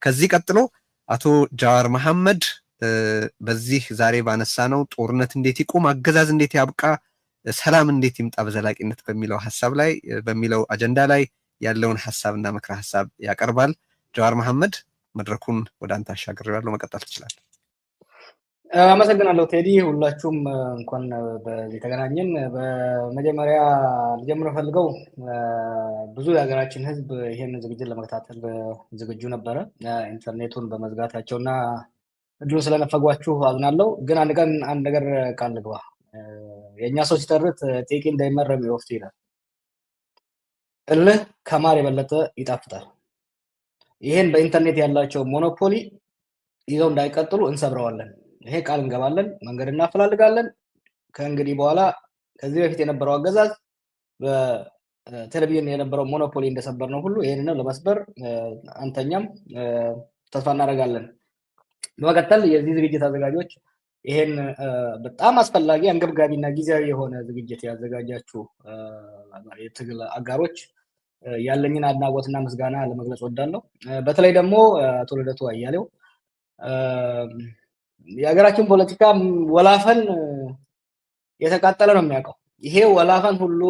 ከዚህ ቀጥሎ አቶ ጃዋር መሐመድ በዚህ ዛሬ ባነሳ ነው ጦርነት እንዴት ይቆም፣ አገዛዝ እንዴት ያብቃ፣ ሰላም እንዴት ይምጣ በዘላቂነት በሚለው ሐሳብ ላይ በሚለው አጀንዳ ላይ ያለውን ሐሳብና ምክረ ሐሳብ ያቀርባል። ጃዋር መሐመድ መድረኩን ወደ አንተ አሻግሬዋለሁ፣ መቀጠል ትችላለህ። አመሰግናለሁ ቴዲ። ሁላችሁም እንኳን በዚህ ተገናኘን። በመጀመሪያ ልጀምር ፈልገው ብዙ የሀገራችን ህዝብ ይሄን ዝግጅት ለመከታተል ዝግጁ ነበረ። ኢንተርኔቱን በመዝጋታቸውና እድሉን ስለነፈጓችሁ አዝናለሁ። ግን አንድ ነገር ቃል ልግባ። የእኛ ሰው ሲተርት ጤቂ እንዳይመረም ይወፍቱ ይላል። እልህ ከማር የበለጠ ይጣፍጣል። ይሄን በኢንተርኔት ያላቸው ሞኖፖሊ ይዘው እንዳይቀጥሉ እንሰብረዋለን። ይሄ ቃል እንገባለን፣ መንገድ እናፈላልጋለን። ከእንግዲህ በኋላ ከዚህ በፊት የነበረው አገዛዝ በቴሌቪዥን የነበረው ሞኖፖሊ እንደሰበር ነው ሁሉ ይሄንን ለመስበር አንተኛም ተስፋ እናደርጋለን። በመቀጠል የዚህ ዝግጅት አዘጋጆች ይሄን በጣም አስፈላጊ አንገብጋቢና ጊዜያዊ የሆነ ዝግጅት ያዘጋጃችሁ የትግል አጋሮች ያለኝን አድናቆትና ምስጋና ለመግለጽ ወዳለሁ። በተለይ ደግሞ አቶ ልደቱ አያሌው የሀገራችን ፖለቲካ ወላፈን የተቃጠለ ነው የሚያውቀው። ይሄ ወላፈን ሁሉ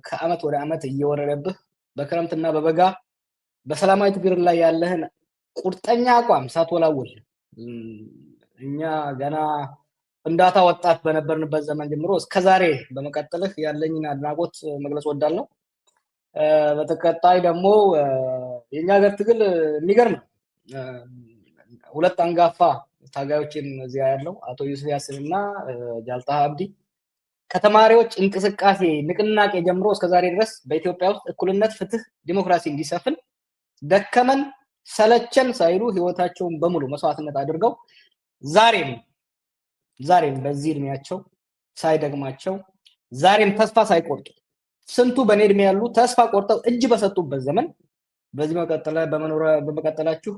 ከአመት ወደ አመት እየወረደብህ በክረምትና በበጋ በሰላማዊ ትግል ላይ ያለህን ቁርጠኛ አቋም ሳትወላውል እኛ ገና ፍንዳታ ወጣት በነበርንበት ዘመን ጀምሮ እስከዛሬ በመቀጠልህ ያለኝን አድናቆት መግለጽ ወዳለሁ። በተከታይ ደግሞ የኛ ሀገር ትግል የሚገርም ሁለት አንጋፋ ታጋዮችን እዚያ ያለው አቶ ዩሱፍ ያሲንና ጃልታ አብዲ ከተማሪዎች እንቅስቃሴ ንቅናቄ ጀምሮ እስከዛሬ ድረስ በኢትዮጵያ ውስጥ እኩልነት፣ ፍትህ፣ ዲሞክራሲ እንዲሰፍን ደከመን ሰለቸን ሳይሉ ህይወታቸውን በሙሉ መስዋዕትነት አድርገው ዛሬም በዚህ እድሜያቸው ሳይደግማቸው ዛሬም ተስፋ ሳይቆርጡ ስንቱ በኔ እድሜ ያሉ ተስፋ ቆርጠው እጅ በሰጡበት ዘመን በዚህ በመቀጠላችሁ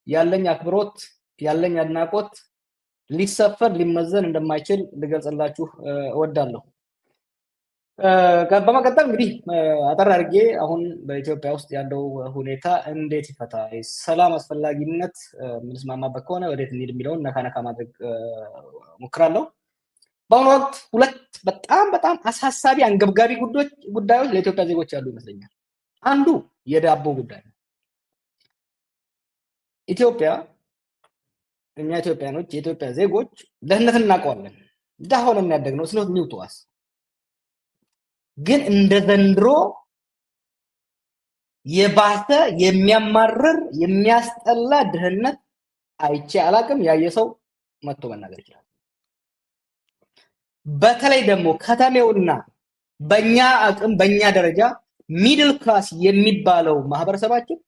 ያለኝ አክብሮት ያለኝ አድናቆት ሊሰፈር ሊመዘን እንደማይችል ልገልጽላችሁ እወዳለሁ። በመቀጠል እንግዲህ አጠር አድርጌ አሁን በኢትዮጵያ ውስጥ ያለው ሁኔታ እንዴት ይፈታ፣ ሰላም አስፈላጊነት ምንስማማበት ከሆነ ወዴት እንሂድ የሚለውን ነካ ማድረግ ሞክራለሁ። በአሁኑ ወቅት ሁለት በጣም አሳሳቢ አንገብጋቢ ጉዳዮች ለኢትዮጵያ ዜጎች ያሉ ይመስለኛል። አንዱ የዳቦ ጉዳይ ነው። እኛ ኢትዮጵያኖች የኢትዮጵያ ዜጎች ደህንነትን እናውቀዋለን። ድሃ ሆነን ያደግነው ስኖት ኒውቶዋስ ግን እንደ ዘንድሮ የባሰ የሚያማርር የሚያስጠላ ድህነት አይቼ አላቅም። ያየ ሰው መጥቶ መናገር ይችላል። በተለይ ደግሞ ከተሜውና በእኛ አቅም በእኛ ደረጃ ሚድል ክላስ የሚባለው ማህበረሰባችን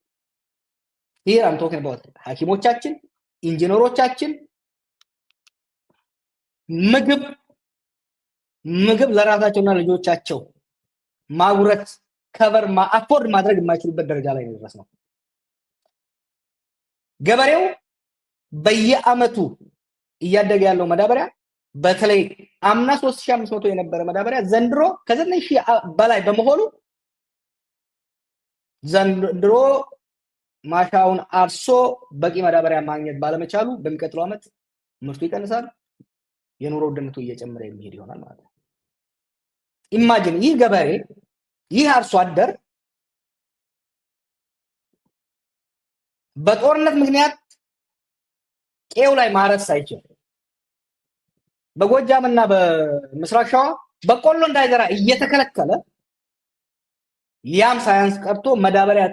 here I'm talking about ሐኪሞቻችን፣ ኢንጂነሮቻችን ምግብ ለራሳቸውና ልጆቻቸው ማጉረት ከቨር አፎርድ ማድረግ የማይችሉበት ደረጃ ላይ ደረስ ነው። ገበሬው በየአመቱ እያደገ ያለው መዳበሪያ በተለይ አምና 3500 የነበረ መዳበሪያ ዘንድሮ ከ9000 በላይ በመሆኑ ዘንድሮ ማሻውን አርሶ በቂ መዳበሪያ ማግኘት ባለመቻሉ በሚቀጥለው አመት ምርቱ ይቀንሳል፣ የኑሮ ውድነቱ እየጨመረ የሚሄድ ይሆናል ማለት ነው። ኢማጂን ይህ ገበሬ ይህ አርሶ አደር በጦርነት ምክንያት ቄው ላይ ማረስ ሳይችል በጎጃምና በምስራቅ ሸዋ በቆሎ እንዳይዘራ እየተከለከለ ያም ሳያንስ ቀርቶ መዳበሪያ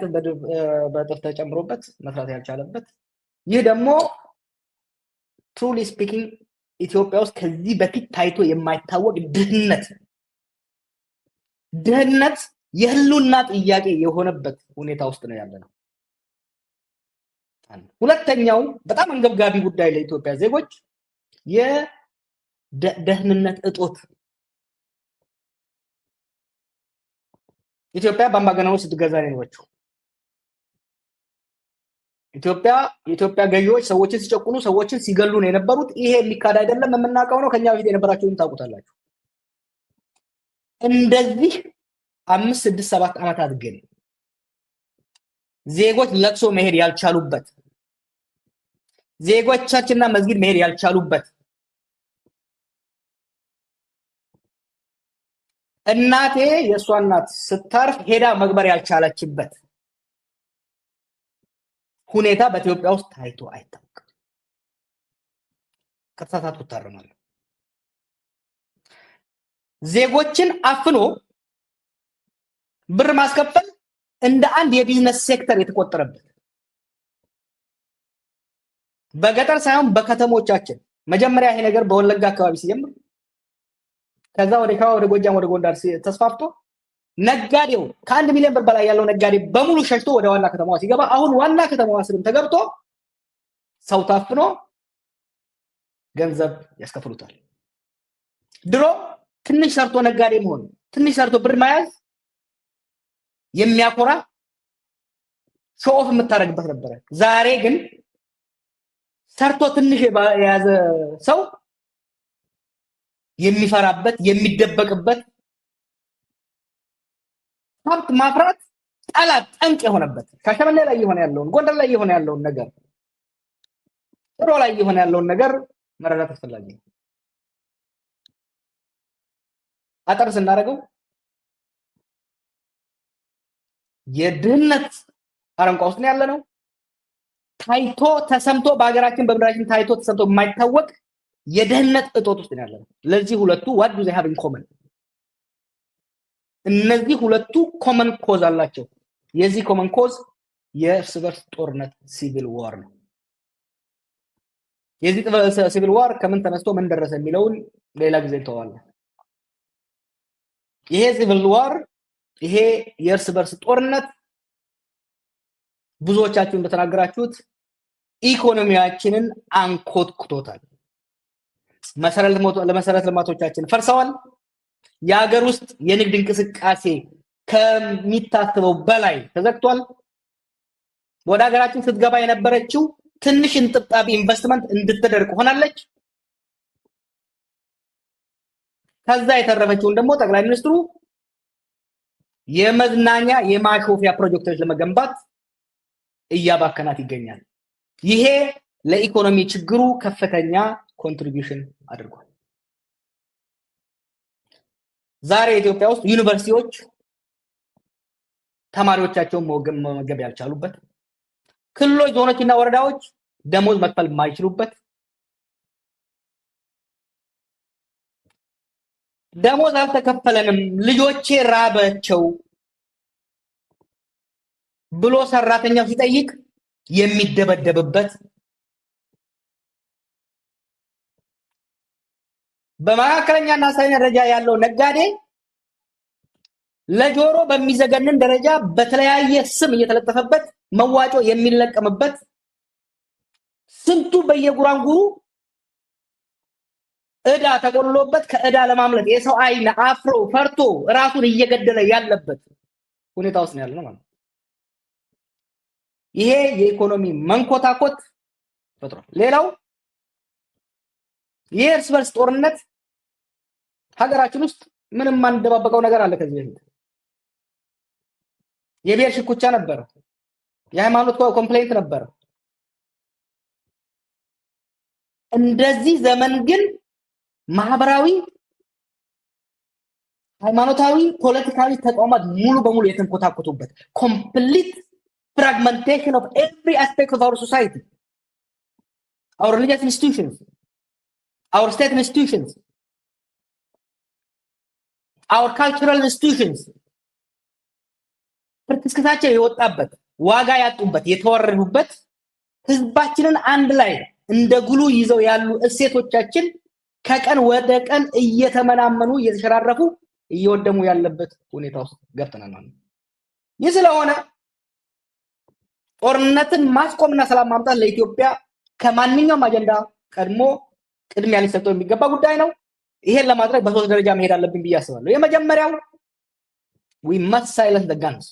በጥፍ ተጨምሮበት መስራት ያልቻለበት ይህ ደግሞ truly speaking ኢትዮጵያ ውስጥ ከዚህ በፊት ታይቶ የማይታወቅ ድህነት የህልውና ጥያቄ የሆነበት ሁኔታ ውስጥ ነው ያለነው። ሁለተኛው በጣም አንገብጋቢ ጉዳይ ለኢትዮጵያ ዜጎች የደህንነት እጦት። ኢትዮጵያ በአምባገነኖች ስትገዛ ነው የኖረችው። የኢትዮጵያ ገዢዎች ሰዎችን ሲጨቁኑ ሰዎችን ሲገሉ ነው የነበሩት። ይሄ የሚካድ አይደለም፣ የምናውቀው ነው። ከኛ በፊት የነበራችሁን ታውቁታላችሁ። እንደዚህ 5 6 7 አመታት ግን ዜጎች ለቅሶ መሄድ ያልቻሉበት ዜጎቻችንና መስጊድ መሄድ ያልቻሉበት እናቴ የሷ እናት ስታርፍ ሄዳ መግበር ያልቻለችበት ሁኔታ በኢትዮጵያ ውስጥ ታይቶ አይታወቅም። ከተሳሳትኩ እታረማለሁ። ዜጎችን አፍኖ ብር ማስከፈል እንደ አንድ የቢዝነስ ሴክተር የተቆጠረበት በገጠር ሳይሆን በከተሞቻችን መጀመሪያ ይሄ ነገር በወለጋ አካባቢ ሲጀምር ከዛ ወደ ሸዋ ወደ ጎጃም ወደ ጎንደር ተስፋፍቶ ነጋዴው ከ1 ሚሊዮን ብር በላይ ያለው ነጋዴ በሙሉ ሸሽቶ ወደ ዋና ከተማዋ ሲገባ አሁን ዋና ከተማዋ ስርም ተገብቶ ሰው ታፍኖ ገንዘብ ያስከፍሉታል። ድሮ ትንሽ ሰርቶ ነጋዴ መሆን ትንሽ ሰርቶ ብር መያዝ የሚያኮራ ሾፍ የምታረግበት ነበር። ዛሬ ግን ሰርቶ ትንሽ የያዘ ሰው የሚፈራበት የሚደበቅበት ሀብት ማፍራት ጠላት ጠንቅ የሆነበት ሻሸመኔ ላይ የሆነ ያለውን ጎንደር ላይ የሆነ ያለውን ነገር ጥሮ ላይ የሆነ ያለውን ነገር መረዳት አስፈላጊ ነው። አጠር ስናደርገው የድህነት አረንቋ ውስጥ ነው ያለነው። ታይቶ ተሰምቶ በአገራችን በምድራችን ታይቶ ተሰምቶ የማይታወቅ የድህነት እጦት ውስጥ ነው ያለነው። ለዚህ ሁለቱ what do they have in common? እነዚህ ሁለቱ ኮመን ኮዝ አላቸው። የዚህ ኮመን ኮዝ የእርስ በርስ ጦርነት ሲቪል ዋር ነው። የዚህ ሲቪል ዋር ከምን ተነስቶ ምን ደረሰ የሚለውን ሌላ ጊዜ እንተዋለን። ይሄ ሲቪል ዋር ይሄ የእርስ በርስ ጦርነት ብዙዎቻችሁ እንደተናገራችሁት ኢኮኖሚያችንን አንኮትኩቶታል። መሰረተ ልማቶቻችን ፈርሰዋል። የሀገር ውስጥ የንግድ እንቅስቃሴ ከሚታሰበው በላይ ተዘግቷል። ወደ ሀገራችን ስትገባ የነበረችው ትንሽ እንጥብጣቢ ኢንቨስትመንት እንድትደርቅ ሆናለች። ከዛ የተረፈችውን ደግሞ ጠቅላይ ሚኒስትሩ የመዝናኛ የማሾፊያ ፕሮጀክቶች ለመገንባት እያባከናት ይገኛል። ይሄ ለኢኮኖሚ ችግሩ ከፍተኛ ኮንትሪቢዩሽን አድርጓል። ዛሬ ኢትዮጵያ ውስጥ ዩኒቨርሲቲዎች ተማሪዎቻቸውን መመገብ ያልቻሉበት፣ ክልሎች ዞኖችና ወረዳዎች ደሞዝ መክፈል የማይችሉበት፣ ደሞዝ አልተከፈለንም ልጆቼ ራባቸው ብሎ ሰራተኛው ሲጠይቅ የሚደበደብበት፣ በመካከለኛና አነስተኛ ደረጃ ያለው ነጋዴ ለጆሮ በሚዘገንን ደረጃ በተለያየ ስም እየተለጠፈበት መዋጮ የሚለቀምበት፣ ስንቱ በየጉራንጉሩ እዳ ተቆልሎበት ከእዳ ለማምለጥ የሰው አይን አፍሮ ፈርቶ ራሱን እየገደለ ያለበት ሁኔታ ውስጥ ነው ያለነው ማለት ነው። ይሄ የኢኮኖሚ መንኮታኮት ፈጥሯል። ሌላው የእርስ በርስ ጦርነት ሀገራችን ውስጥ ምንም ማንደባበቀው ነገር አለ። ከዚህ በፊት የብሔር ሽኩቻ ነበር፣ የሃይማኖት ኮምፕሌንት ነበር። እንደዚህ ዘመን ግን ማህበራዊ፣ ሃይማኖታዊ፣ ፖለቲካዊ ተቋማት ሙሉ በሙሉ የተንኮታኮቱበት complete fragmentation of every aspect of our society, our religious institutions, our state institutions, our cultural institutions ፍርክስክታቸው የወጣበት ዋጋ ያጡበት የተወረዱበት ህዝባችንን አንድ ላይ እንደ ግሉ ይዘው ያሉ እሴቶቻችን ከቀን ወደ ቀን እየተመናመኑ እየተሸራረፉ እየወደሙ ያለበት ሁኔታ ውስጥ ገብተናል ማለት ነው። ይህ ስለሆነ ጦርነትን ማስቆምና ሰላም ማምጣት ለኢትዮጵያ ከማንኛውም አጀንዳ ቀድሞ ቅድሚያ ሊሰጠው የሚገባ ጉዳይ ነው። ይሄን ለማድረግ በሶስት ደረጃ መሄድ አለብን ብዬ አስባለሁ። የመጀመሪያው we must silence the guns።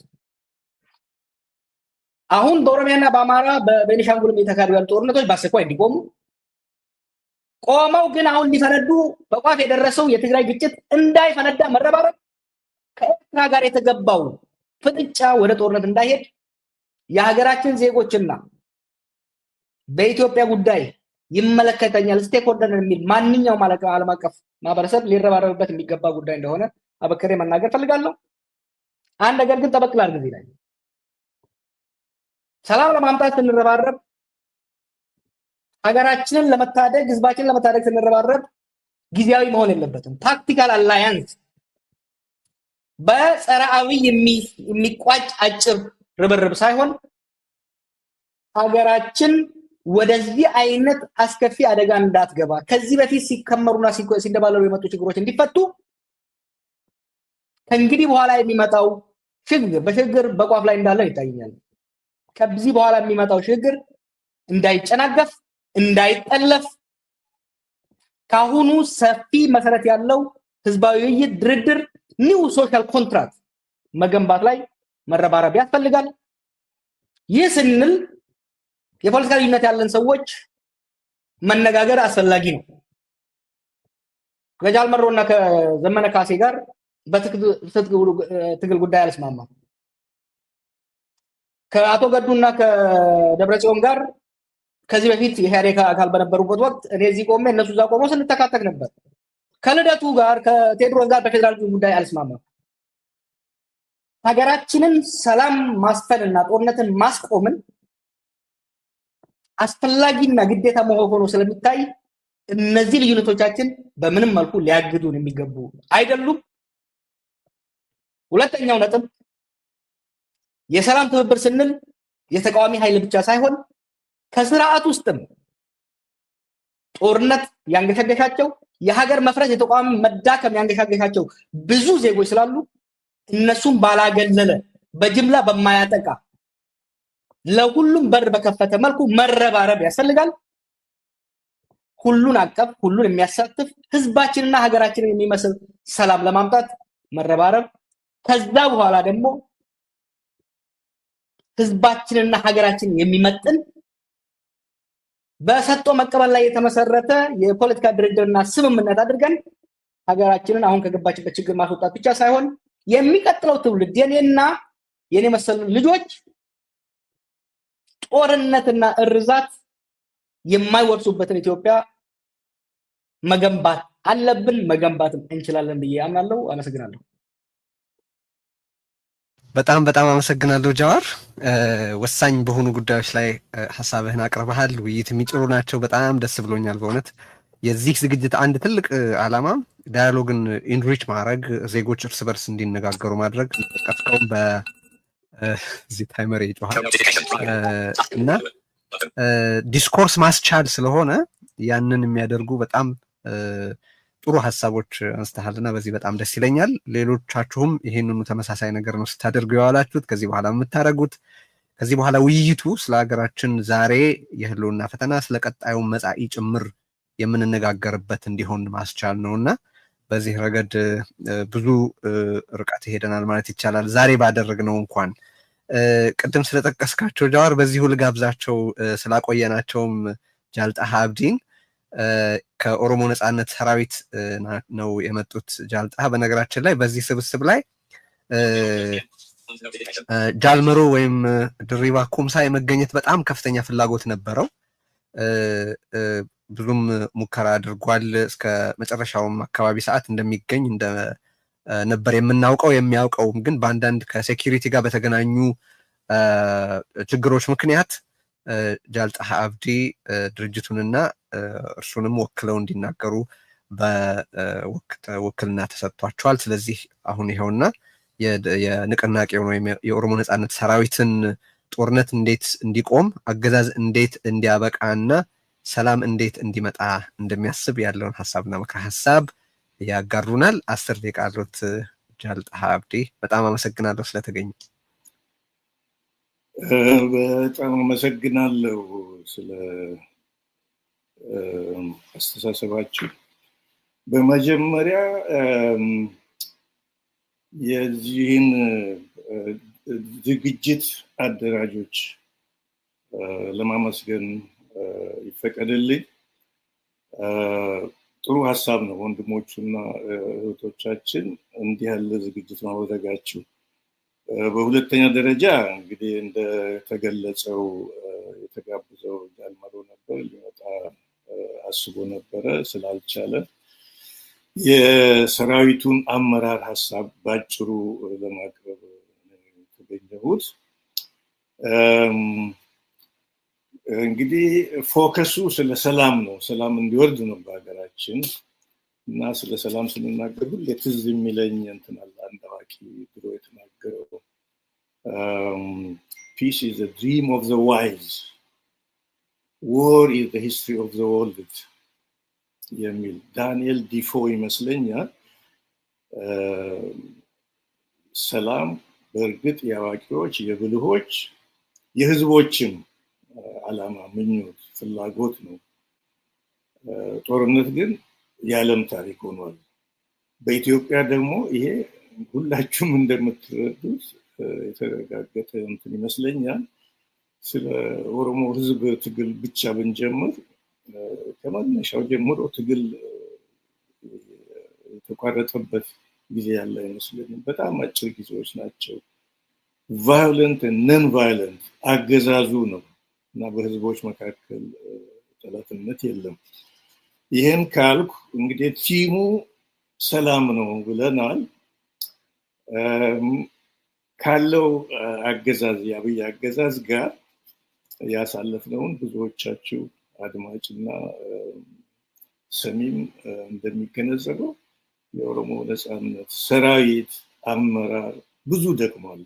አሁን በኦሮሚያና በአማራ በቤኒሻንጉልም የተካሄዱ ያሉ ጦርነቶች በአስቸኳይ እንዲቆሙ፣ ቆመው ግን አሁን ሊፈነዱ በቋፍ የደረሰው የትግራይ ግጭት እንዳይፈነዳ መረባረብ፣ ከኤርትራ ጋር የተገባው ፍጥጫ ወደ ጦርነት እንዳይሄድ የሀገራችን ዜጎችና በኢትዮጵያ ጉዳይ ይመለከተኛል ስቴክሆልደር የሚል ማንኛውም ዓለም አቀፍ ማህበረሰብ ሊረባረብበት የሚገባ ጉዳይ እንደሆነ አበክሬ መናገር ፈልጋለሁ። አንድ ነገር ግን ጠበቅ ላድርግ እዚህ ላይ ሰላም ለማምጣት ስንረባረብ ሀገራችንን ለመታደግ ህዝባችንን ለመታደግ ስንረባረብ ጊዜያዊ መሆን የለበትም። ታክቲካል አላያንስ በጸራዊ የሚቋጭ አጭር ርብርብ ሳይሆን ሀገራችን ወደዚህ አይነት አስከፊ አደጋ እንዳትገባ ከዚህ በፊት ሲከመሩና ሲንደባለሉ የመጡ ችግሮች እንዲፈቱ ከእንግዲህ በኋላ የሚመጣው ሽግግር በሽግግር በቋፍ ላይ እንዳለ ይታየኛል። ከዚህ በኋላ የሚመጣው ሽግግር እንዳይጨናገፍ እንዳይጠለፍ ካሁኑ ሰፊ መሰረት ያለው ህዝባዊ ውይይት ድርድር ኒው ሶሻል ኮንትራክት መገንባት ላይ መረባረብ ያስፈልጋል። ይህ ስንል የፖለቲካ ልዩነት ያለን ሰዎች መነጋገር አስፈላጊ ነው። ከጃልመሮና ከዘመነ ካሴ ጋር በትግል ጉዳይ አልስማማም። ከአቶ ገዱና ከደብረጽዮን ጋር ከዚህ በፊት የኢህአዴግ አካል በነበሩበት ወቅት እኔ እዚህ ቆሜ እነሱ እዛ ቆመው ስንተካተክ ነበር። ከልደቱ ጋር ከቴድሮስ ጋር በፌደራል ጉዳይ አልስማማም። ሀገራችንን ሰላም ማስፈንና ጦርነትን ማስቆምን አስፈላጊና ግዴታ መሆኑ ስለሚታይ እነዚህ ልዩነቶቻችን በምንም መልኩ ሊያግዱን የሚገቡ አይደሉም። ሁለተኛው ነጥብ የሰላም ትብብር ስንል የተቃዋሚ ኃይል ብቻ ሳይሆን ከስርዓት ውስጥም ጦርነት ያንገሸገሻቸው የሀገር መፍረስ የተቋም መዳከም ያንገሸገሻቸው ብዙ ዜጎች ስላሉ እነሱም ባላገለለ በጅምላ በማያጠቃ ለሁሉም በር በከፈተ መልኩ መረባረብ ያስፈልጋል። ሁሉን አቀፍ ሁሉን የሚያሳትፍ ህዝባችንና ሀገራችንን የሚመስል ሰላም ለማምጣት መረባረብ ከዛ በኋላ ደግሞ ህዝባችንና ሀገራችንን የሚመጥን በሰጥቶ መቀበል ላይ የተመሰረተ የፖለቲካ ድርድርና ስምምነት አድርገን ሀገራችንን አሁን ከገባችበት ችግር ማስወጣት ብቻ ሳይሆን የሚቀጥለው ትውልድ የኔና የኔ መሰል ልጆች ጦርነትና እርዛት የማይወርሱበትን ኢትዮጵያ መገንባት አለብን፣ መገንባትም እንችላለን ብዬ አምናለሁ። አመሰግናለሁ። በጣም አመሰግናለሁ ጃዋር። ወሳኝ በሆኑ ጉዳዮች ላይ ሐሳብህን አቅርበሃል። ውይይት የሚጭሩ ናቸው። በጣም ደስ ብሎኛል በእውነት። የዚህ ዝግጅት አንድ ትልቅ ዓላማ ዳያሎግን ኢንሪች ማድረግ፣ ዜጎች እርስ በርስ እንዲነጋገሩ ማድረግ ቀጥታውን በዚህ ታይመር ይጮሃል እና ዲስኮርስ ማስቻል ስለሆነ ያንን የሚያደርጉ በጣም ጥሩ ሀሳቦች አንስተሃልና በዚህ በጣም ደስ ይለኛል። ሌሎቻችሁም ይሄንኑ ተመሳሳይ ነገር ነው ስታደርጉ የዋላችሁት። ከዚህ በኋላ የምታደርጉት ከዚህ በኋላ ውይይቱ ስለ ሀገራችን ዛሬ የህልውና ፈተና ስለ ቀጣዩ መጻኢ ጭምር የምንነጋገርበት እንዲሆን ማስቻል ነውና በዚህ ረገድ ብዙ ርቀት ሄደናል ማለት ይቻላል። ዛሬ ባደረግነው እንኳን ቅድም ስለጠቀስካቸው ጃዋር በዚሁ ልጋብዛቸው ስላቆየናቸውም ጃልጣሃ አብዲን ከኦሮሞ ነጻነት ሰራዊት ነው የመጡት። ጃልጣሃ በነገራችን ላይ በዚህ ስብስብ ላይ ጃልመሮ ወይም ድሪባ ኩምሳ የመገኘት በጣም ከፍተኛ ፍላጎት ነበረው። ብዙም ሙከራ አድርጓል። እስከ መጨረሻውም አካባቢ ሰዓት እንደሚገኝ ነበር የምናውቀው የሚያውቀውም፣ ግን በአንዳንድ ከሴኪሪቲ ጋር በተገናኙ ችግሮች ምክንያት ጃልጣሃ አብዲ ድርጅቱንና እርሱንም ወክለው እንዲናገሩ በውክልና ተሰጥቷቸዋል። ስለዚህ አሁን ይኸውና የንቅናቄውን ወይም የኦሮሞ ነጻነት ሰራዊትን ጦርነት እንዴት እንዲቆም፣ አገዛዝ እንዴት እንዲያበቃና ሰላም እንዴት እንዲመጣ እንደሚያስብ ያለውን ሐሳብና ምክረ ሐሳብ ያጋሩናል። 10 ደቂቃ አሉት ጃልጣሃ አብዲ። በጣም አመሰግናለሁ ስለተገኙ። በጣም አመሰግናለሁ ስለ አስተሳሰባችሁ። በመጀመሪያ የዚህን ዝግጅት አደራጆች ለማመስገን ይፈቀድልኝ። ጥሩ ሐሳብ ነው ወንድሞቹና እህቶቻችን እንዲህ ያለ ዝግጅት ማድረጋችሁ። በሁለተኛ ደረጃ እንግዲህ እንደተገለጸው የተጋበዙ የሚያዘው ጃልመሮ ነበር። ሊመጣ አስቦ ነበረ፣ ስላልቻለ የሰራዊቱን አመራር ሀሳብ ባጭሩ ለማቅረብ የተገኘሁት። እንግዲህ ፎከሱ ስለ ሰላም ነው፣ ሰላም እንዲወርድ ነው በሀገራችን። እና ስለ ሰላም ስንናገር ሁሌ ትዝ የሚለኝ እንትን አለ፣ አንድ አዋቂ ድሮ የተናገረው peace is the dream of the wise, war is the history of the world የሚል ዳንኤል ዲፎ ይመስለኛል። ሰላም በእርግጥ የአዋቂዎች የብልሆች የህዝቦችም ዓላማ፣ ምኞት፣ ፍላጎት ነው። ጦርነት ግን የዓለም ታሪክ ሆኗል። በኢትዮጵያ ደግሞ ይሄ ሁላችሁም እንደምትረዱት የተረጋገጠ እንትን ይመስለኛል። ስለ ኦሮሞ ህዝብ ትግል ብቻ ብንጀምር ከመነሻው ጀምሮ ትግል የተቋረጠበት ጊዜ ያለ አይመስለኝም። በጣም አጭር ጊዜዎች ናቸው። ቫዮለንት ነን ቫዮለንት አገዛዙ ነው እና በህዝቦች መካከል ጠላትነት የለም። ይሄን ካልኩ እንግዲህ ቲሙ ሰላም ነው ብለናል። ካለው አገዛዝ የአብይ አገዛዝ ጋር ያሳለፍነውን ብዙዎቻችሁ አድማጭና ሰሚም እንደሚገነዘበው የኦሮሞ ነጻነት ሰራዊት አመራር ብዙ ደክሟል።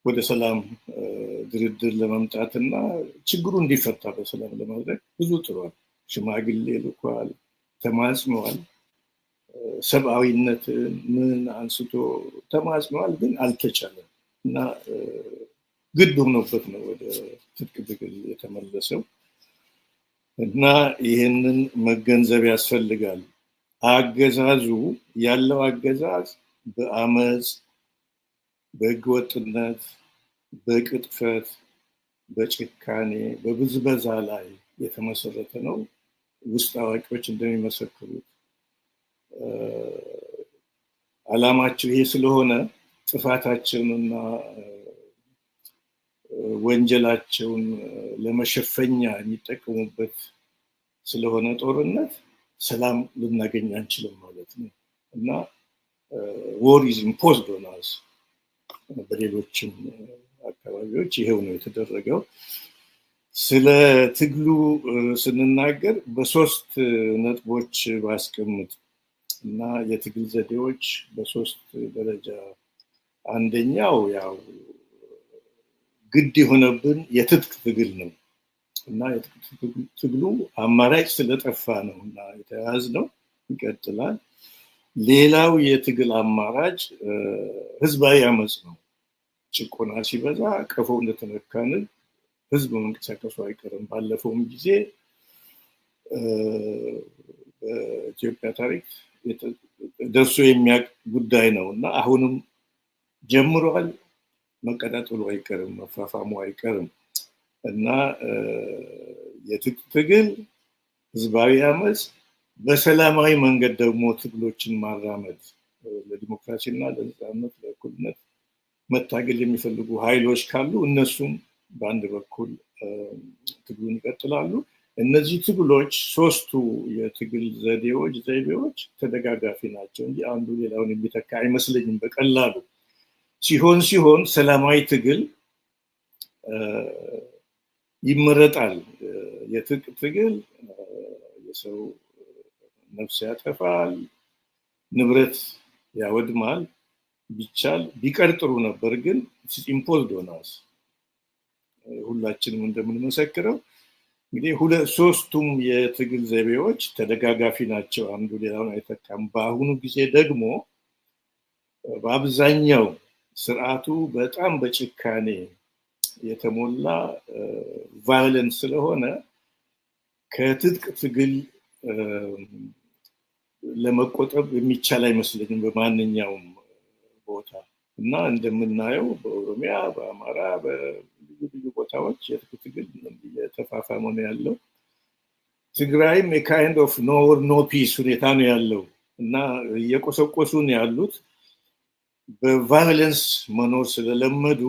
ወደ ሰላም ድርድር ለመምጣትና ችግሩ እንዲፈታ በሰላም ለማድረግ ብዙ ጥሯል። ሽማግሌ ልኳል፣ ተማጽኗል። ሰብአዊነት ምን አንስቶ ተማጽኗል፣ ግን አልተቻለም እና ግድ ሆኖበት ነው ወደ ትጥቅ ትግል የተመለሰው እና ይህንን መገንዘብ ያስፈልጋል። አገዛዙ ያለው አገዛዝ በአመፅ፣ በህገወጥነት፣ በቅጥፈት፣ በጭካኔ፣ በብዝበዛ ላይ የተመሰረተ ነው። ውስጥ አዋቂዎች እንደሚመሰክሩት ዓላማቸው ይሄ ስለሆነ ጥፋታቸውንና ወንጀላቸውን ለመሸፈኛ የሚጠቀሙበት ስለሆነ ጦርነት ሰላም ልናገኝ አንችልም ማለት ነው እና war is imposed on us። በሌሎችም አካባቢዎች ይሄው ነው የተደረገው። ስለ ትግሉ ስንናገር በሶስት ነጥቦች ባስቀምጥ እና የትግል ዘዴዎች በሶስት ደረጃ፣ አንደኛው ያው ግድ የሆነብን የትጥቅ ትግል ነው እና የትጥቅ ትግሉ አማራጭ ስለጠፋ ነው እና የተያዝነው ይቀጥላል። ሌላው የትግል አማራጭ ህዝባዊ አመጽ ነው። ጭቆና ሲበዛ ቀፎ እንደተነካን ህዝብ መንቀሳቀሱ አይቀርም። ባለፈውም ጊዜ በኢትዮጵያ ታሪክ ደርሶ የሚያውቅ ጉዳይ ነው እና አሁንም ጀምሯል። መቀጣጠሉ አይቀርም፣ መፋፋሙ አይቀርም እና የትጥቅ ትግል፣ ህዝባዊ አመጽ፣ በሰላማዊ መንገድ ደግሞ ትግሎችን ማራመድ፣ ለዲሞክራሲና ለነጻነት ለእኩልነት መታገል የሚፈልጉ ኃይሎች ካሉ እነሱም በአንድ በኩል ትግሉን ይቀጥላሉ። እነዚህ ትግሎች ሶስቱ የትግል ዘይቤዎች ተደጋጋፊ ናቸው እንጂ አንዱ ሌላውን የሚተካ አይመስለኝም። በቀላሉ ሲሆን ሰላማዊ ትግል ይመረጣል። የትጥቅ ትግል የሰው ነፍስ ያጠፋል፣ ንብረት ያወድማል። ቢቻል ቢቀር ጥሩ ነበር፣ ግን ኢምፖዝድ ሆናስ ሁላችንም እንደምንመሰክረው እንግዲህ ሶስቱም የትግል ዘይቤዎች ተደጋጋፊ ናቸው፣ አንዱ ሌላውን አይተካም። በአሁኑ ጊዜ ደግሞ በአብዛኛው ስርዓቱ በጣም በጭካኔ የተሞላ ቫዮለንስ ስለሆነ ከትጥቅ ትግል ለመቆጠብ የሚቻል አይመስለኝም በማንኛውም ቦታ እና እንደምናየው በኦሮሚያ፣ በአማራ፣ በልዩ ቦታዎች የትጥቅ ትግል እየተፋፋመ ነው ያለው። ትግራይም የካይንድ ኦፍ ኖ ፒስ ሁኔታ ነው ያለው እና እየቆሰቆሱ ነው ያሉት። በቫዮለንስ መኖር ስለለመዱ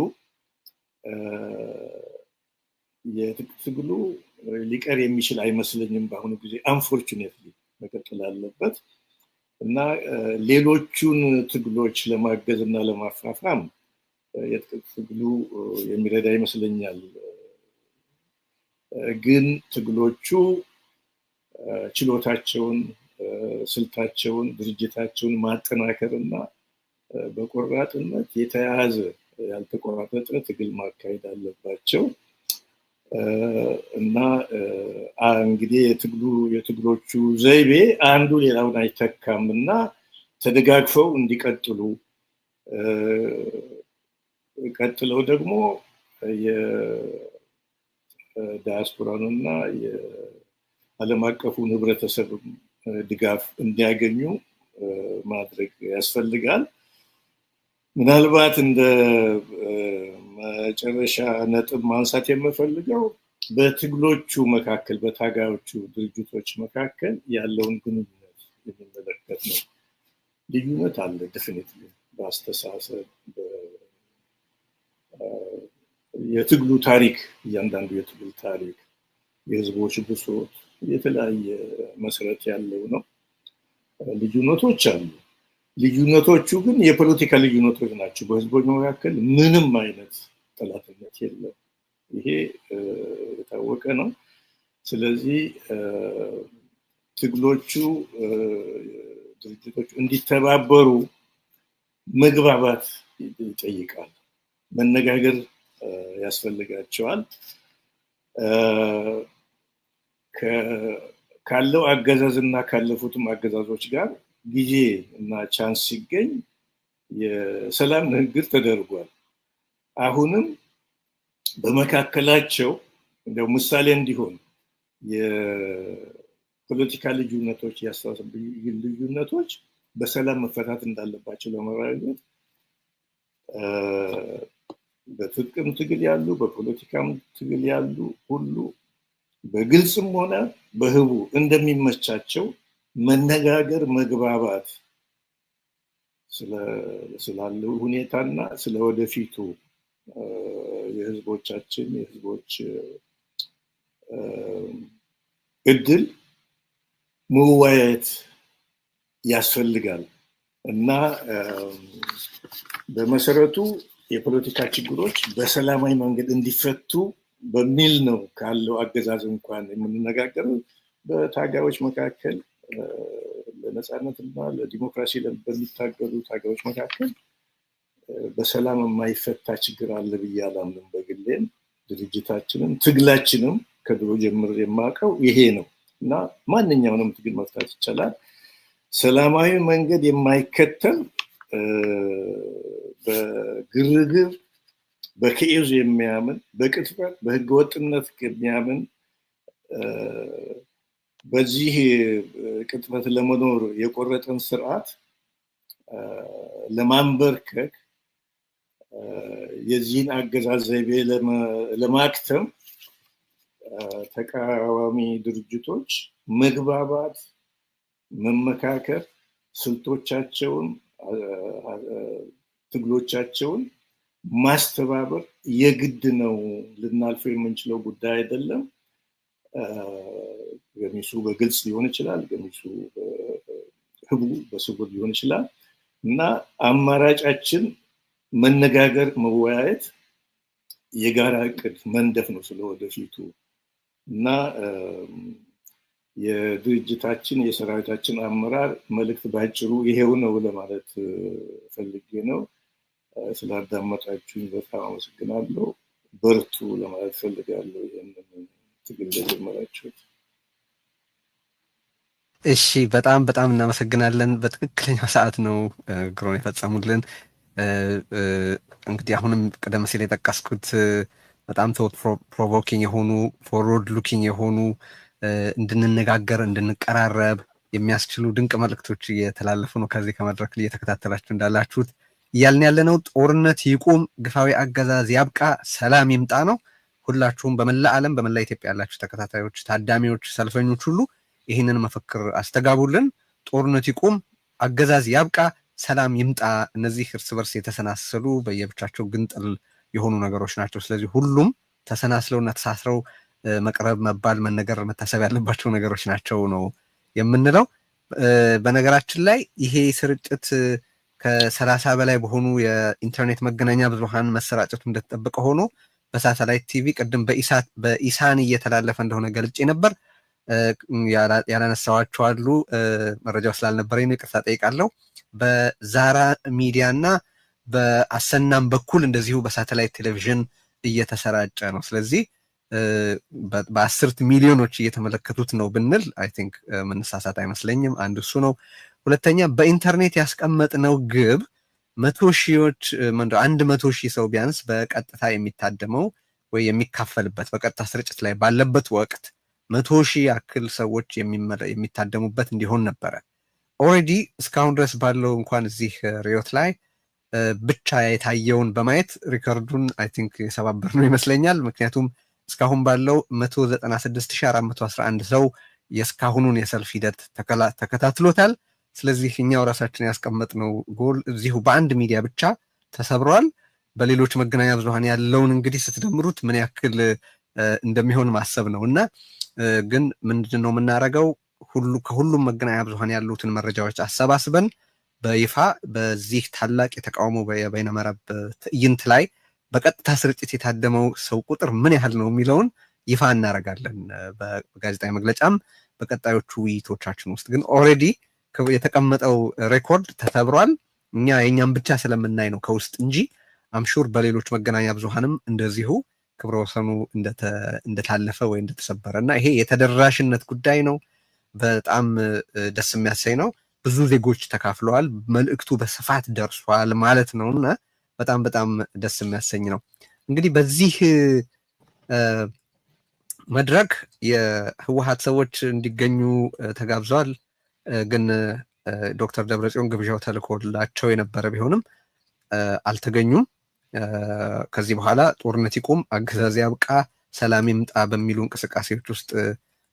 የትጥቅ ትግሉ ሊቀር የሚችል አይመስለኝም በአሁኑ ጊዜ አንፎርቹኔትሊ መቀጠል አለበት እና ሌሎቹን ትግሎች ለማገዝ እና ለማፋፋም የትጥቅ ትግሉ የሚረዳ ይመስለኛል ግን ትግሎቹ ችሎታቸውን ስልታቸውን ድርጅታቸውን ማጠናከርና በቆራጥነት የተያዘ ያልተቆራረጠ ትግል ማካሄድ አለባቸው እና እንግዲህ የትግሎቹ ዘይቤ አንዱ ሌላውን አይተካምና ተደጋግፈው እንዲቀጥሉ ቀጥለው ደግሞ የዳያስፖራውንና የዓለም አቀፉን ህብረተሰብ ድጋፍ እንዲያገኙ ማድረግ ያስፈልጋል ምናልባት እንደ መጨረሻ ነጥብ ማንሳት የምፈልገው በትግሎቹ መካከል በታጋዮቹ ድርጅቶች መካከል ያለውን ግንኙነት የሚመለከት ነው ልዩነት አለ ዴፊኒትሊ በአስተሳሰብ የትግሉ ታሪክ እያንዳንዱ የትግል ታሪክ የህዝቦች ብሶት የተለያየ መሰረት ያለው ነው ልዩነቶች አሉ ልዩነቶቹ ግን የፖለቲካ ልዩነቶች ናቸው በህዝቦች መካከል ምንም አይነት ጠላትነት የለም ይሄ የታወቀ ነው ስለዚህ ትግሎቹ ድርጅቶቹ እንዲተባበሩ መግባባት ይጠይቃል መነጋገር ያስፈልጋቸዋል ካለው አገዛዝና ካለፉትም አገዛዞች ጋር ጊዜ እና ቻንስ ሲገኝ የሰላም ንግግር ተደርጓል አሁንም በመካከላቸው እንደው ምሳሌ እንዲሆን የፖለቲካ ልዩነቶች ያስተሳሰብ ልዩነቶች በሰላም መፈታት እንዳለባቸው ለማረጋገጥ በትጥቅም ትግል ያሉ በፖለቲካም ትግል ያሉ ሁሉ በግልጽም ሆነ በህቡ እንደሚመቻቸው መነጋገር መግባባት ስላለው ሁኔታና ስለወደፊቱ የህዝቦቻችን የህዝቦች እድል መወያየት ያስፈልጋል እና በመሰረቱ የፖለቲካ ችግሮች በሰላማዊ መንገድ እንዲፈቱ በሚል ነው ካለው አገዛዝ እንኳን የምንነጋገረው በታጋዮች መካከል ለነጻነትና ለዲሞክራሲ በሚታገሉ ታጋዮች መካከል በሰላም የማይፈታ ችግር አለ ብዬ አላምንም በግሌም ድርጅታችንም ትግላችንም ከድሮ ጀምሮ የማውቀው ይሄ ነው እና ማንኛውንም ትግል መፍታት ይቻላል ሰላማዊ መንገድ የማይከተል በግርግር በከኤዝ የሚያምን በቅጥፈት በህገወጥነት የሚያምን በዚህ ቅጥፈት ለመኖር የቆረጠን ስርዓት ለማንበርከክ የዚህን አገዛዝ ዘይቤ ለማክተም ተቃዋሚ ድርጅቶች መግባባት መመካከር ስልቶቻቸውን ትግሎቻቸውን ማስተባበር የግድ ነው ልናልፈው የምንችለው ጉዳይ አይደለም ገሚሱ በግልጽ ሊሆን ይችላል ገሚሱ ህቡ በስውር ሊሆን ይችላል እና አማራጫችን መነጋገር መወያየት የጋራ እቅድ መንደፍ ነው ስለወደፊቱ እና የድርጅታችን የሰራዊታችን አመራር መልእክት ባጭሩ ይሄው ነው ለማለት ፈልጌ ነው ስላዳመጣችሁኝ በጣም አመሰግናለሁ በርቱ ለማለት ፈልጋለሁ ይሄንን ትግል ለጀመራችሁት እሺ በጣም እናመሰግናለን በትክክለኛው ሰዓት ነው ግሮን የፈጸሙልን እንግዲህ አሁንም ቀደም ሲል የጠቀስኩት በጣም ቶት ፕሮቮኪንግ የሆኑ ፎርወርድ ሉኪንግ የሆኑ እንድንነጋገር እንድንቀራረብ የሚያስችሉ ድንቅ መልእክቶች እየተላለፉ ነው ከዚህ ከመድረክ እየተከታተላችሁ እንዳላችሁት እያልን ያለነው ጦርነት ይቁም ግፋዊ አገዛዝ ያብቃ ሰላም ይምጣ ነው ሁላችሁም በመላ ዓለም በመላ ኢትዮጵያ ያላችሁ ተከታታዮች ታዳሚዎች ሰልፈኞች ሁሉ ይህንን መፈክር አስተጋቡልን ጦርነት ይቁም አገዛዝ ያብቃ ሰላም ይምጣ እነዚህ እርስ በርስ የተሰናሰሉ በየብቻቸው ግንጥል የሆኑ ነገሮች ናቸው ስለዚህ ሁሉም ተሰናስለውና ተሳስረው መቅረብ መባል መነገር መታሰብ ያለባቸው ነገሮች ናቸው ነው የምንለው። በነገራችን ላይ ይሄ ስርጭት ከ30 በላይ በሆኑ የኢንተርኔት መገናኛ ብዙሃን መሰራጨቱ እንደተጠበቀ ሆኖ በሳተላይት ቲቪ ቅድም በኢሳን እየተላለፈ እንደሆነ ገልጬ ነበር። ያላነሳዋቸው አሉ፣ መረጃው ስላልነበረኝ ነው፣ ይቅርታ ጠይቃለሁ። በዛራ ሚዲያ እና በአሰናም በኩል እንደዚሁ በሳተላይት ቴሌቪዥን እየተሰራጨ ነው። ስለዚህ በ10 ሚሊዮኖች እየተመለከቱት ነው ብንል አይ ቲንክ መነሳሳት አይመስለኝም። አንድ እሱ ነው። ሁለተኛ በኢንተርኔት ያስቀመጥነው ግብ 100 ሺህ ሰው ቢያንስ በቀጥታ የሚታደመው ወይ የሚካፈልበት በቀጥታ ስርጭት ላይ ባለበት ወቅት 100 ሺህ ያክል ሰዎች የሚታደሙበት እንዲሆን ነበረ። ኦልሬዲ እስካሁን ድረስ ባለው እንኳን እዚህ ሪዮት ላይ ብቻ የታየውን በማየት ሪከርዱን አይ ቲንክ የሰባበር ነው ይመስለኛል። ምክንያቱም እስካሁን ባለው 196411 ሰው የእስካሁኑን የሰልፍ ሂደት ተከታትሎታል። ስለዚህ እኛው ራሳችን ያስቀመጥነው ጎል እዚሁ በአንድ ሚዲያ ብቻ ተሰብሯል። በሌሎች መገናኛ ብዙሃን ያለውን እንግዲህ ስትደምሩት ምን ያክል እንደሚሆን ማሰብ ነው። እና ግን ምንድን ነው የምናደርገው? ከሁሉም መገናኛ ብዙሃን ያሉትን መረጃዎች አሰባስበን በይፋ በዚህ ታላቅ የተቃውሞ የበይነመረብ ትዕይንት ላይ በቀጥታ ስርጭት የታደመው ሰው ቁጥር ምን ያህል ነው የሚለውን ይፋ እናደርጋለን በጋዜጣዊ መግለጫም በቀጣዮቹ ውይይቶቻችን ውስጥ። ግን ኦልሬዲ የተቀመጠው ሬኮርድ ተሰብሯል። እኛ የኛም ብቻ ስለምናይ ነው ከውስጥ እንጂ አምሹር በሌሎች መገናኛ ብዙሃንም እንደዚሁ ክብረ ወሰኑ እንደታለፈ ወይ እንደተሰበረ እና ይሄ የተደራሽነት ጉዳይ ነው። በጣም ደስ የሚያሰኝ ነው። ብዙ ዜጎች ተካፍለዋል። መልእክቱ በስፋት ደርሷል ማለት ነው እና በጣም በጣም ደስ የሚያሰኝ ነው። እንግዲህ በዚህ መድረክ የህወሓት ሰዎች እንዲገኙ ተጋብዘዋል። ግን ዶክተር ደብረጽዮን ግብዣው ተልኮላቸው የነበረ ቢሆንም አልተገኙም። ከዚህ በኋላ ጦርነት ይቁም፣ አገዛዝ ያብቃ፣ ሰላም ይምጣ በሚሉ እንቅስቃሴዎች ውስጥ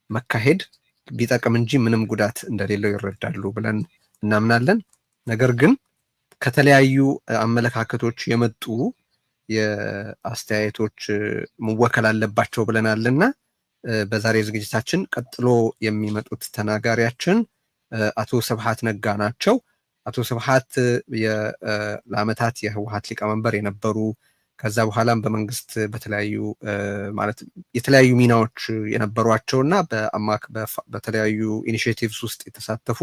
መካሄድ ቢጠቅም እንጂ ምንም ጉዳት እንደሌለው ይረዳሉ ብለን እናምናለን። ነገር ግን ከተለያዩ አመለካከቶች የመጡ የአስተያየቶች መወከል አለባቸው ብለናልና በዛሬ ዝግጅታችን ቀጥሎ የሚመጡት ተናጋሪያችን አቶ ስብሐት ነጋ ናቸው። አቶ ስብሐት ለዓመታት የህወሓት ሊቀመንበር የነበሩ ከዛ በኋላም በመንግስት በተለያዩ ማለት የተለያዩ ሚናዎች የነበሯቸውና በተለያዩ ኢኒሺዬቲቭስ ውስጥ የተሳተፉ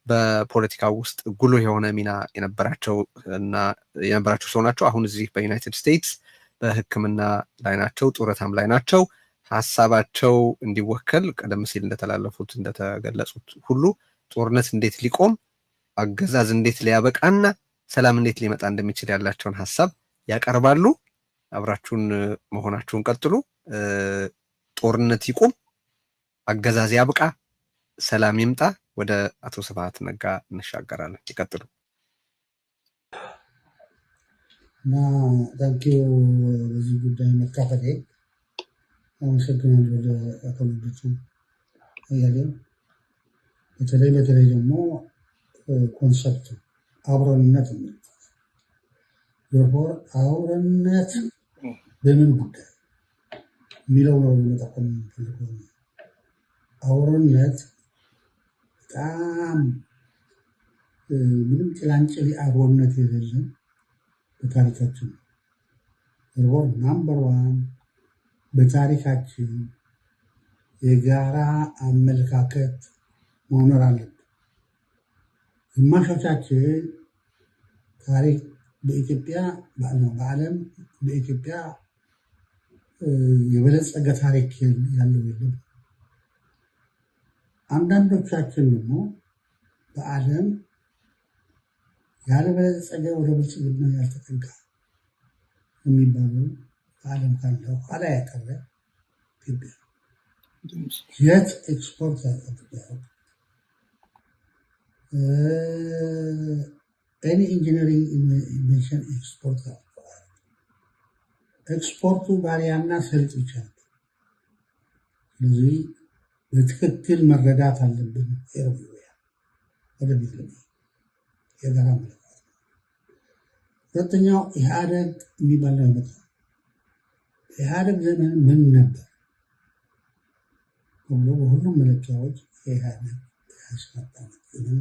በፖለቲካ ውስጥ ጉልህ የሆነ ሚና የነበራቸው ሰው ናቸው። አሁን እዚህ በዩናይትድ ስቴትስ በሕክምና ላይ ናቸው፣ ጡረታም ላይ ናቸው። ሀሳባቸው እንዲወከል ቀደም ሲል እንደተላለፉት እንደተገለጹት ሁሉ ጦርነት እንዴት ሊቆም፣ አገዛዝ እንዴት ሊያበቃና ሰላም እንዴት ሊመጣ እንደሚችል ያላቸውን ሀሳብ ያቀርባሉ። አብራችሁን መሆናችሁን ቀጥሉ። ጦርነት ይቁም፣ አገዛዝ ያብቃ፣ ሰላም ይምጣ። ወደ አቶ ስብሐት ነጋ እንሻገራለን። ይቀጥሉ። እና ታንኪዩ በዚህ ጉዳይ መካፈሌ አመሰግናለሁ። ወደ አቶ ልደቱ አያሌው በተለይ ደግሞ ኮንሰፕት አብሮነት አብሮነት በምን ጉዳይ የሚለው ነው መጠቆም ፈልገው። አብሮነት በጣም ምንም ጭላንጭል አብሮነት የሌለን በታሪካችን ናምበር ዋን በታሪካችን የጋራ አመለካከት መኖር አለብን። ግማሾቻችን ታሪክ በኢትዮጵያ በዓለም በኢትዮጵያ የበለጸገ ታሪክ ያለው የለም። አንዳንዶቻችን ደግሞ በዓለም ያለበለጸገ ወደ ብልጽግና ያልተጠጋ የሚባለው በዓለም ካለው ኋላ ያቀረ ኢትዮጵያ የት ኤክስፖርት ያደርጋል ኤኒ ኢንጂነሪንግ ኢንቨንሽን ኤክስፖርት ያደርጋል። ኤክስፖርቱ ባሪያና ሰልጥ ይቻላል። ስለዚህ በትክክል መረዳት አለብን። ኤርሚያ ወደፊት የጋራ መለካት። ሁለተኛው ኢህአደግ የሚባል ነው። ኢህአደግ ዘመን ምን ነበር ሁሉ በሁሉም መለኪያዎች ኢህአደግ ያስመጣው ዘመን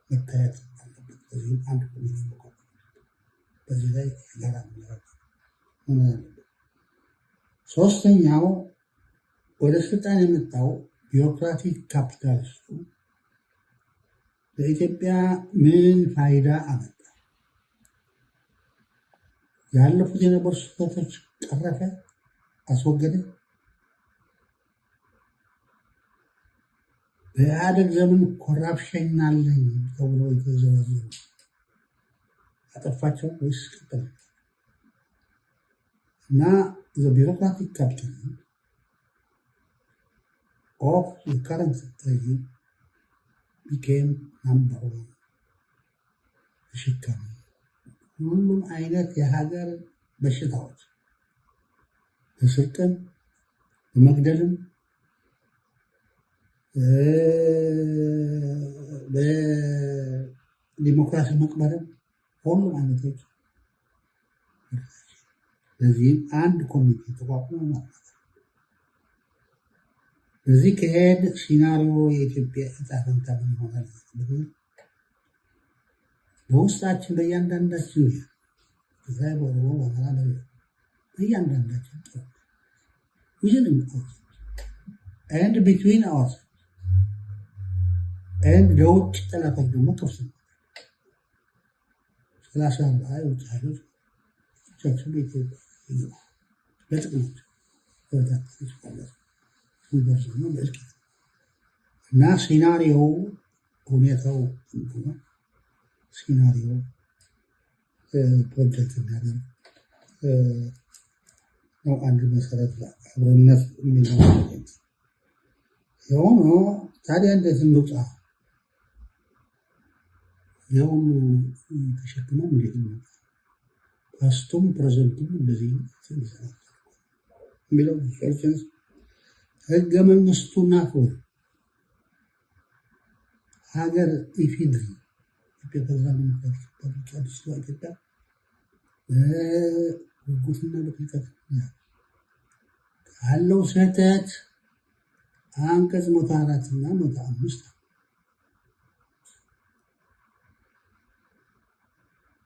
መታየት አለበት። በዚህ አንድ ኮሚቴ መቋቋም በዚህ ላይ የጋራ መነጋገር ሆነ ያለበት። ሶስተኛው ወደ ስልጣን የመጣው ቢሮክራቲክ ካፒታሊስቱ ለኢትዮጵያ ምን ፋይዳ አመጣ? ያለፉት የነበሩ ስህተቶች ቀረፈ? አስወገደ? በኢህአደግ ዘመን ኮራፕሽን አለኝ ተብሎ የተዘረዘሩ አጠፋቸው ወይስ ቀጠለ? እና the bureaucratic capitalism of the current regime became number one ተሸካሚ ሁሉም አይነት የሀገር በሽታዎች በስልጣን በመግደልም በዲሞክራሲ መቅበርም ሁሉም አይነቶች ለዚህም አንድ ኮሚቴ ተቋቁሞ ማለት በዚህ ከሄድ ሲናሪዮ የኢትዮጵያ ዕጣ ፈንታ ምን ይሆናል? በውስጣችን በእያንዳንዳችን ከዛይ በኦሮሞ በአማራ በእያንዳንዳችን within ourselves and between ourselves and ለውጭ ጠላቶች ደግሞ ክፍት ነው። 30 የውጭ ኃይሎች ብቻቸውን በኢትዮጵያ ለጥቅማቸው በወታደሮች ማለት ነው በእልቂት እና ሲናሪዮ ሁኔታው ነው። ሲናሪዮ ፕሮጀክት የሚያደርግ ነው። አንድ መሰረት አብሮነት የሚለው የሆነ ታዲያ እንዴት እንውጣ? የሆኑ ተሸክመው እንዴት እንውጣ? ፓስቱም ፕሬዘንቱም እንደዚህ የሚለው ሶሉሽንስ ህገ መንግስቱና ፎር ሀገር ኢፊድሪ ኢትዮጵያ ፓርላሜንት ሪፐብሊክ አዲስ ኢትዮጵያ ጉጉትና ለጥልቀት ያለው ስህተት አንቀጽ 104 እና 105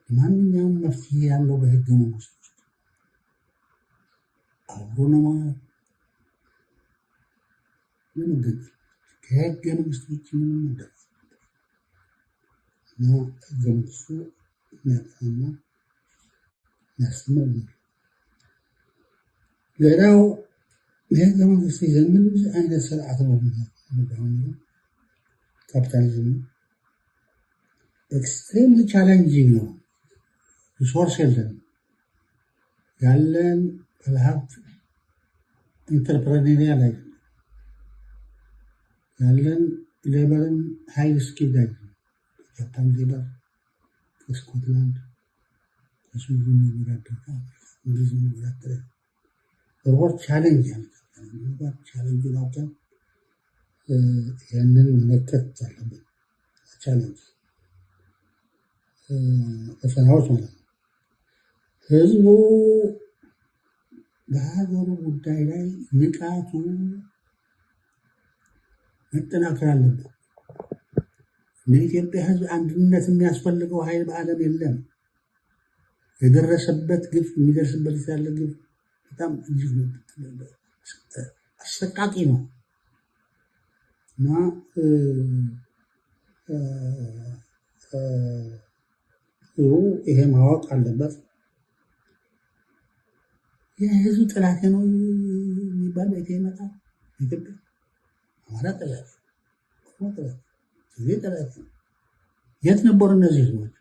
ማንኛውም መፍትሄ ያለው በህገ መንግስቱ ውስጥ አብሮ ነው ለምንድን ከህገ መንግስቱ ውጭ ምንም ነገር ነው ህገ መንግስቱ የሚያጠና ያስተምር ነው። ሌላው የህገ መንግስቱ ዘመን አይነት ስርዓት ነው የሚለው ካፒታሊዝም ኤክስትሪምሊ ቻሌንጂንግ ነው። ሪሶርስ የለም ያለን ባለሀብት ኢንተርፕረነሪያል አይደለም ያለን ሌበርን ሀይል ስኪል አይደለም። ጃፓን ሌበር ከስኮትላንድ ከስዊድን የሚወዳደር እንግሊዝ የሚወዳደር ወርወር ቻሌንጅ ያመጣል። ቻሌንጅ ናውቀን ያንን መመከት አለብን። ቻሌንጅ ፈተናዎች ማለት ነው። ህዝቡ በሀገሩ ጉዳይ ላይ ንቃቱ መጠናከር አለበት። ለኢትዮጵያ ህዝብ አንድነት የሚያስፈልገው ኃይል በዓለም የለም። የደረሰበት ግፍ የሚደርስበት ያለ ግፍ በጣም እጅግ አሰቃቂ ነው እና ይሄ ማወቅ አለበት። የህዝብ ጥላት ነው የሚባል ቤት ይመጣል። ኢትዮጵያ አማራ ጥላት የት ነበሩ እነዚህ ህዝቦች?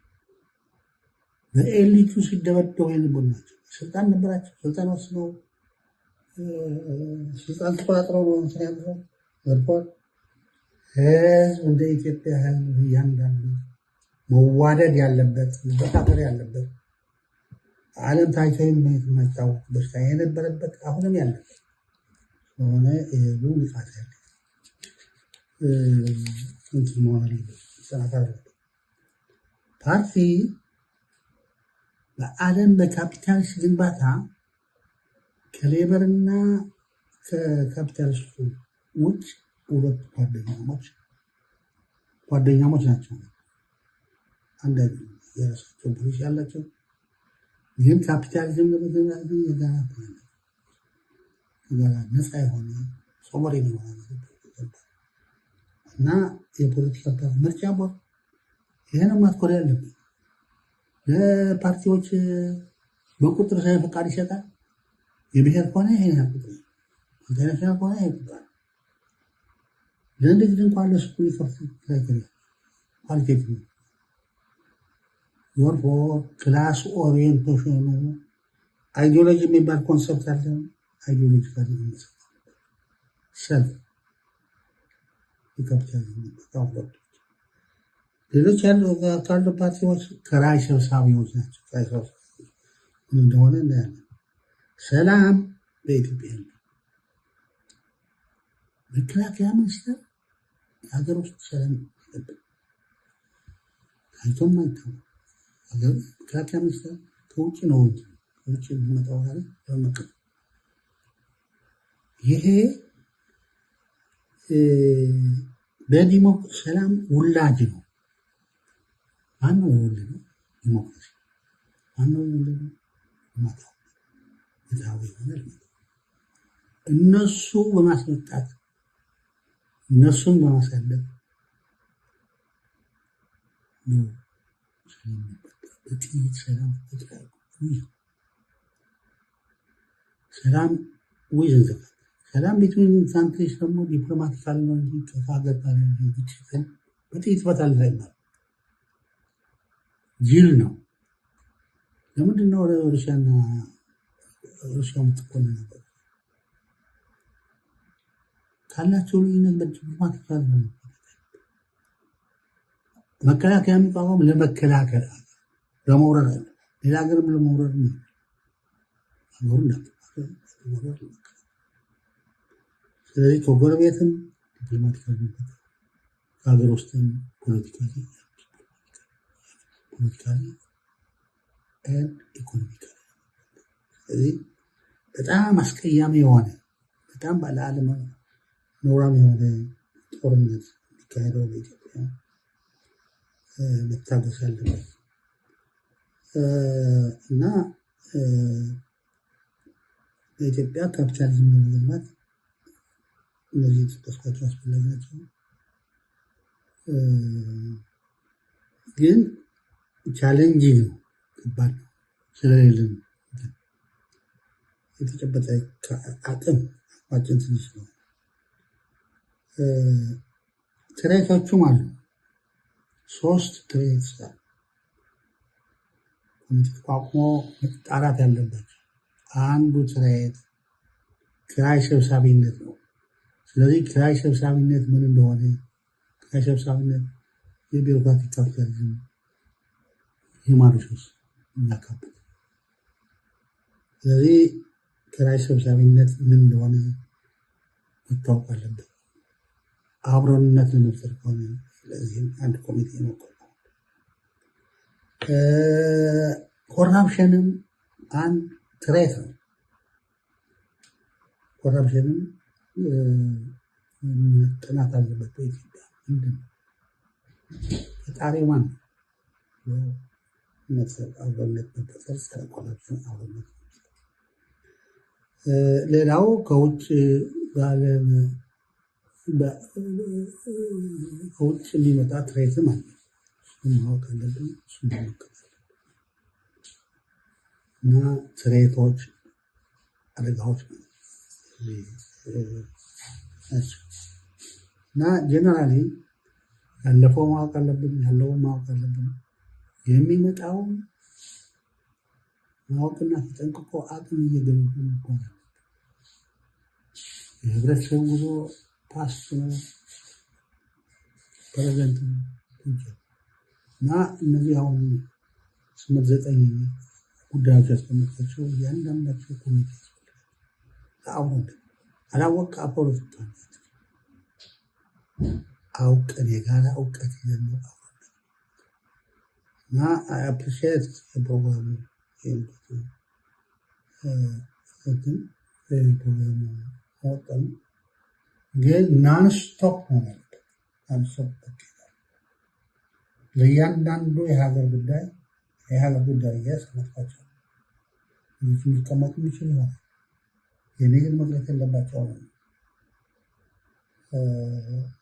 በኤሊቱ ሲደበደቡ የነበሩ ናቸው። ስልጣን ነበራቸው። ስልጣን ወስነው ስልጣን ተቆጣጥረው ነው እንትን ያለው ዘርፏል። ህዝብ እንደ ኢትዮጵያ ህዝብ እያንዳንዱ መዋደድ ያለበት መፈቃቀር ያለበት ዓለም ታይቶ የማይታወቅ በሽታ የነበረበት አሁንም ያለበት ሆነ ይሄዱ ንቃት ያለ እንትን መሆን አለበት። ፓርቲ በዓለም በካፒታሊስት ግንባታ ከሌበርና ከካፒታሊስቱ ውጭ ሁለት ጓደኛሞች ናቸው። አንድ የራሳቸው ፖሊሲ ያላቸው ግን ካፒታሊዝም የጋራ ነፃ የሆነ ሶቨሬን የሆነ እና የፖለቲካ ምርጫ ቦርድ ይህን ማትኮር ያለብን ለፓርቲዎች በቁጥር ሳይ ፈቃድ ይሰጣል። የብሔር ከሆነ ይሄን ያቁጥር ኢንተርናሽናል ከሆነ ይሄ ቁጥር ለእንደዚህ እንኳን ለስኩል ይከፍት ክራይቴሪያ ኳሊቴቲቭ ወርፎ ክላስ ኦሪየንቴሽኑ አይዲዮሎጂ የሚባል ኮንሰፕት አለ። አይዲዮሎጂ ካለ ሰልፍ የካፒታሊዝም ታውቆት ሌሎች ካሉ ፓርቲዎች ከራይ ሰብሳቢዎች ናቸው። ከራይ ሰብሳቢዎች እንደሆነ እናያለን። ሰላም በኢትዮጵያ መከላከያ ሚኒስቴር የሀገር ውስጥ ሰላም ይጠብቅ አይቶም አይታወቅም። መከላከያ ሚኒስቴር ከውጭ ነው እንጂ ከውጭ የሚመጣው ማለት ለመቀበል ይሄ በዲሞክራሲ ሰላም ውላጅ ነው። ማነው የወለደው? ዲሞክራሲ ማነው የወለደው? ማታው ፍትሃዊ የሆነ እነሱ በማስመጣት እነሱን በማሳደግ ነው በጥይት ሰላም ተጠቃቁ ሰላም ወይዘን ሰላም ቢትዊን ካንትሪስ ደግሞ ዲፕሎማቲካል ነው እንጂ ከሀገር ጋር ግጭትን በጥይት ይፈታል አይባልም። ጅል ነው። ለምንድን ነው ሩሲያ የምትቆል ነበር? ካላቸው ልዩነት በዲፕሎማቲካል ነው። መከላከያ የሚቋቋም ለመከላከል ለመውረር አለ። ሌላ ሀገርም ለመውረር ነው። ስለዚህ ከጎረቤትም ዲፕሎማቲካል ከሀገር ውስጥም ፖለቲካሊ ኢኮኖሚካሊ ስለዚህ በጣም አስቀያሚ የሆነ በጣም ባለዓለም ኖራም የሆነ ጦርነት የሚካሄደው በኢትዮጵያ መታገስ ያለበት እና በኢትዮጵያ ካፒታሊዝም ለመገንባት እነዚህ የተጠቀስኳቸው አስፈላጊ ናቸው። ግን ቻሌንጅ ነው፣ ከባድ ነው። ስለሌለን የተጨበጠ አቅም አቅማችን ትንሽ ነው። ትሬቶቹም አሉ። 3 ትሬት ተቋቁሞ መጣራት ያለባቸው አንዱ ትሬት ኪራይ ሰብሳቢነት ነው። ስለዚህ ኪራይ ሰብሳቢነት ምን እንደሆነ ኪራይ ሰብሳቢነት የቢሮክራቲክ ካፒታሊዝም ሂውማን ሪሶርስ የሚያካብት ስለዚህ ኪራይ ሰብሳቢነት ምን እንደሆነ መታወቅ አለበት። አብሮነት ለመፍጠር ከሆነ ስለዚህም አንድ ኮሚቴ ነው። ኮራፕሽንም አንድ ትሬት ነው። ኮራፕሽንም ጥናት አለበት። በኢትዮጵያ ምንድን ነው ፈጣሪው ማን ነው? አብሮነት መፈጠር ስለ ኮራፕሽን አብሮነት ሌላው ከውጭ ከውጭ የሚመጣ ትሬትም አለ። እሱም ማወቅ አለብን። እሱም መመልከት እና ትሬቶች አደጋዎች ናቸው እና ጀነራሊ ያለፈው ማወቅ አለብን፣ ያለውን ማወቅ አለብን። የሚመጣው ማወቅና ተጠንቅቆ አቅም እየገነቡ ይባላል። የህብረተሰብ ጉዞ ፓስት ነው፣ ፕሬዘንት ነው እና እነዚህ አሁን 8-9 ጉዳዮች ያስቀመጥኳቸው እያንዳንዳቸው ኮሚቴ አሁን አላወቅ ፖለቲካ አውቀን የጋራ እውቀት ይዘን እና አፕሪሺየት ፕሮግራሙ ፕሮግራም አወጣን። ግን ናንስቶፕ ሆነ ናንስቶፕ ለእያንዳንዱ የሀገር ጉዳይ እያስቀመጥኳቸው ልጆች ሊቀመጡ የሚችሉ ይሆናል። የኔ ግን መቅረት የለባቸው ነው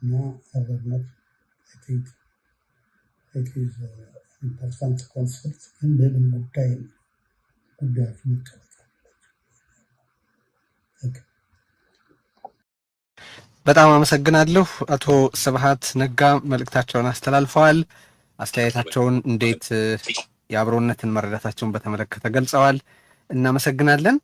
እና ሀገርነት ኢምፖርታንት ኮንሰፕት ግን በምን ጉዳዮች መቀመጥ በጣም አመሰግናለሁ። አቶ ስብሃት ነጋ መልእክታቸውን አስተላልፈዋል። አስተያየታቸውን እንዴት የአብሮነትን መረዳታቸውን በተመለከተ ገልጸዋል። እናመሰግናለን።